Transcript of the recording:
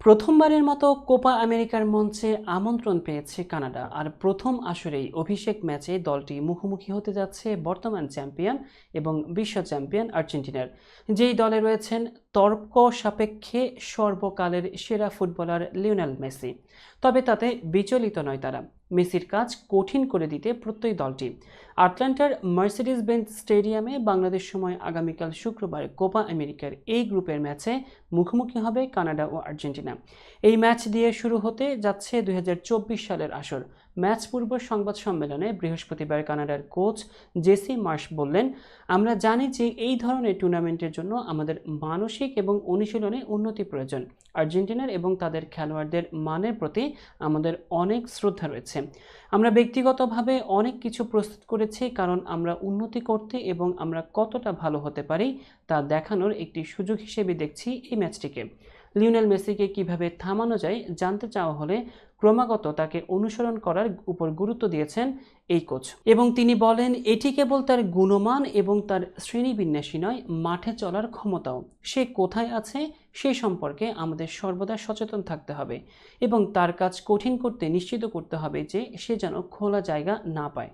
প্রথমবারের মতো কোপা আমেরিকার মঞ্চে আমন্ত্রণ পেয়েছে কানাডা। আর প্রথম আসরেই অভিষেক ম্যাচে দলটি মুখোমুখি হতে যাচ্ছে বর্তমান চ্যাম্পিয়ন এবং বিশ্ব চ্যাম্পিয়ন আর্জেন্টিনার, যেই দলে রয়েছেন তর্ক সাপেক্ষে সর্বকালের সেরা ফুটবলার লিওনেল মেসি। তবে তাতে বিচলিত নয় তারা। মেসির কাজ কঠিন করে দিতে প্রত্যয় দলটি। আটলান্টার মার্সিডিজ বেঞ্জ স্টেডিয়ামে বাংলাদেশ সময় আগামীকাল শুক্রবার কোপা আমেরিকার এই গ্রুপের ম্যাচে মুখোমুখি হবে কানাডা ও আর্জেন্টিনা। এই ম্যাচ দিয়ে শুরু হতে যাচ্ছে 2024 সালের আসর। ম্যাচ পূর্ব সংবাদ সম্মেলনে বৃহস্পতিবার কানাডার কোচ জেসি মার্শ বললেন, আমরা জানি যে এই ধরনের টুর্নামেন্টের জন্য আমাদের মানসিক এবং অনুশীলনে উন্নতি প্রয়োজন। আর্জেন্টিনার এবং তাদের খেলোয়াড়দের মানের প্রতি আমাদের অনেক শ্রদ্ধা রয়েছে। আমরা ব্যক্তিগতভাবে অনেক কিছু প্রস্তুত করেছি, কারণ আমরা উন্নতি করতে এবং আমরা কতটা ভালো হতে পারি তা দেখানোর একটি সুযোগ হিসেবে দেখছি এই ম্যাচটিকে। লিওনেল মেসিকে কিভাবে থামানো যায় জানতে চাওয়া হলে ক্রমাগত তাকে অনুসরণ করার উপর গুরুত্ব দিয়েছেন এই কোচ, এবং তিনি বলেন এটি কেবল তার গুণমান এবং তার শ্রেণীবিন্যাসী নয়, মাঠে চলার ক্ষমতাও। সে কোথায় আছে সে সম্পর্কে আমাদের সর্বদা সচেতন থাকতে হবে এবং তার কাজ কঠিন করতে নিশ্চিত করতে হবে যে সে যেন খোলা জায়গা না পায়।